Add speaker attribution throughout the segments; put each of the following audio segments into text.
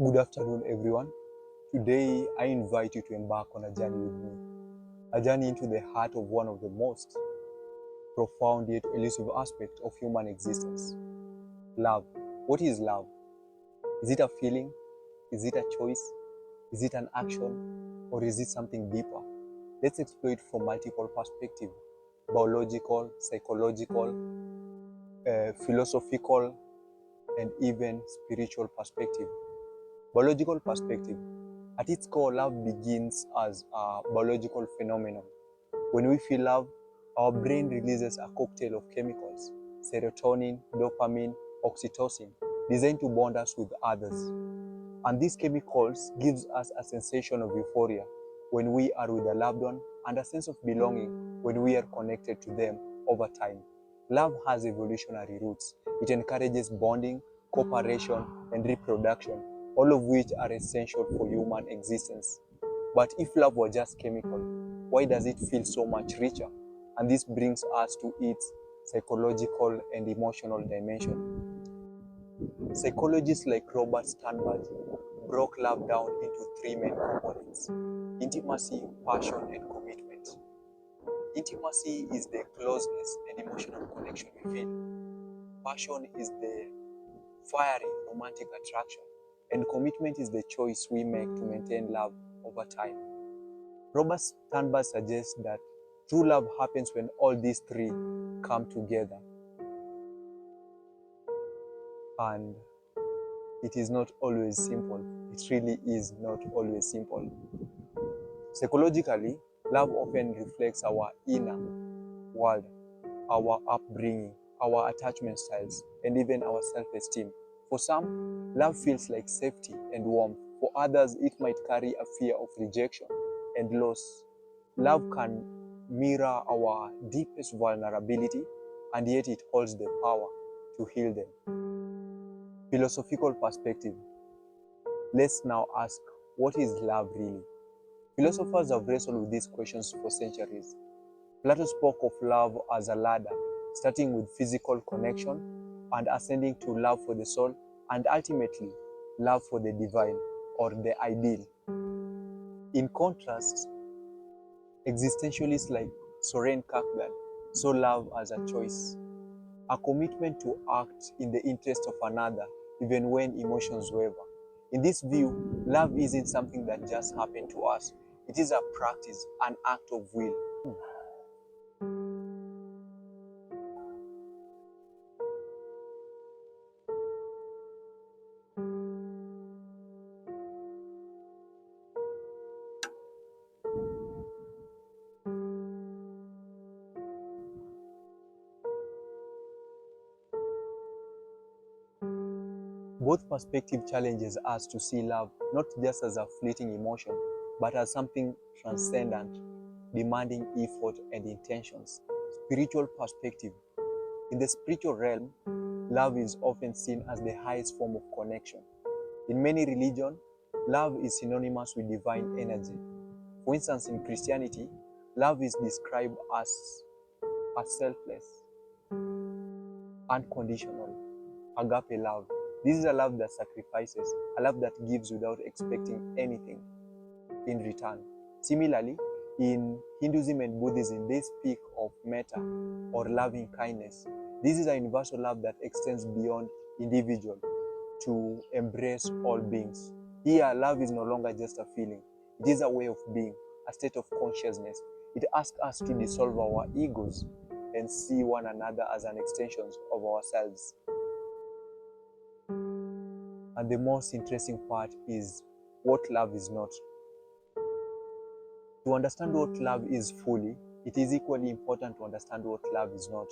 Speaker 1: Good afternoon, everyone. Today, I invite you to embark on a journey with me, a journey into the heart of one of the most profound yet elusive aspects of human existence: love. What is love? Is it a feeling? Is it a choice? Is it an action? Or is it something deeper? Let's explore it from multiple perspectives: biological, psychological, philosophical, and even spiritual perspective. Biological perspective. At its core, love begins as a biological phenomenon. When we feel love, our brain releases a cocktail of chemicals: serotonin, dopamine, oxytocin, designed to bond us with others. And these chemicals gives us a sensation of euphoria when we are with a loved one, and a sense of belonging when we are connected to them over time. Love has evolutionary roots. It encourages bonding, cooperation, and reproduction, all of which are essential for human existence. But if love were just chemical, why does it feel so much richer? And this brings us to its psychological and emotional dimension. Psychologists like Robert Sternberg broke love down into three main components: intimacy, passion, and commitment. Intimacy is the closeness and emotional connection we feel. Passion is the fiery romantic attraction, and commitment is the choice we make to maintain love over time. Robert Sternberg suggests that true love happens when all these three come together, and it is not always simple. It really is not always simple. Psychologically, love often reflects our inner world, our upbringing, our attachment styles, and even our self-esteem. For some, love feels like safety and warmth. For others, it might carry a fear of rejection and loss. Love can mirror our deepest vulnerability, and yet it holds the power to heal them. Philosophical perspective. Let's now ask, what is love really? Philosophers have wrestled with these questions for centuries. Plato spoke of love as a ladder, starting with physical connection and ascending to love for the soul, and ultimately love for the divine or the ideal. In contrast, existentialists like Soren Kierkegaard saw love as a choice, a commitment to act in the interest of another even when emotions waver. In this view, love isn't something that just happened to us. It is a practice, an act of will. Both perspective challenges us to see love not just as a fleeting emotion, but as something transcendent, demanding effort and intentions. Spiritual perspective. In the spiritual realm, love is often seen as the highest form of connection. In many religions, love is synonymous with divine energy. For instance, in Christianity, love is described as selfless, unconditional, agape love. This is a love that sacrifices, a love that gives without expecting anything in return. Similarly, in Hinduism and Buddhism, they speak of metta or loving kindness. This is a universal love that extends beyond individual to embrace all beings. Here, love is no longer just a feeling. It is a way of being, a state of consciousness. It asks us to dissolve our egos and see one another as an extension of ourselves. And the most interesting part is what love is not. To understand what love is fully, it is equally important to understand what love is not.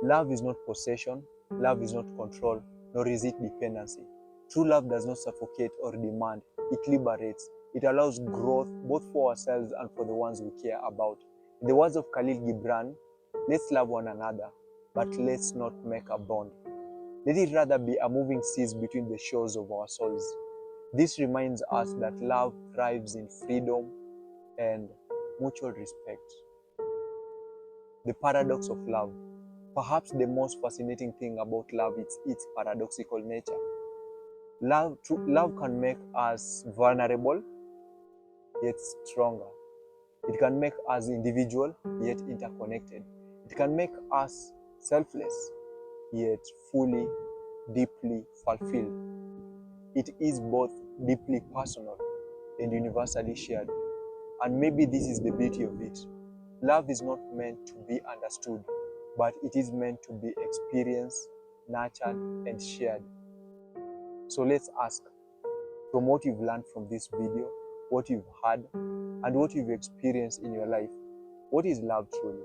Speaker 1: Love is not possession, love is not control, nor is it dependency. True love does not suffocate or demand, it liberates. It allows growth both for ourselves and for the ones we care about. In the words of Khalil Gibran, let's love one another, but let's not make a bond. Let it rather be a moving sea between the shores of our souls. This reminds us that love thrives in freedom and mutual respect. The paradox of love. Perhaps the most fascinating thing about love is its paradoxical nature. Love can make us vulnerable yet stronger. It can make us individual yet interconnected. It can make us selfless yet fully, deeply fulfilled. It is both deeply personal and universally shared. And maybe this is the beauty of it. Love is not meant to be understood, but it is meant to be experienced, nurtured, and shared. So let's ask, from what you've learned from this video, what you've heard, and what you've experienced in your life, what is love truly?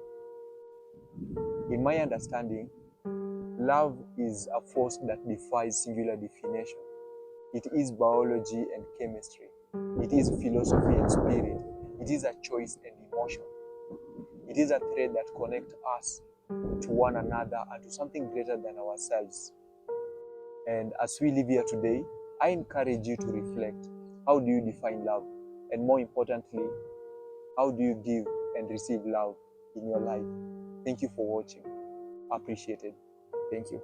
Speaker 1: In my understanding, love is a force that defies singular definition. It is biology and chemistry. It is philosophy and spirit. It is a choice and emotion. It is a thread that connects us to one another and to something greater than ourselves. And as we live here today, I encourage you to reflect. How do you define love? And more importantly, how do you give and receive love in your life? Thank you for watching. Appreciated. Thank you.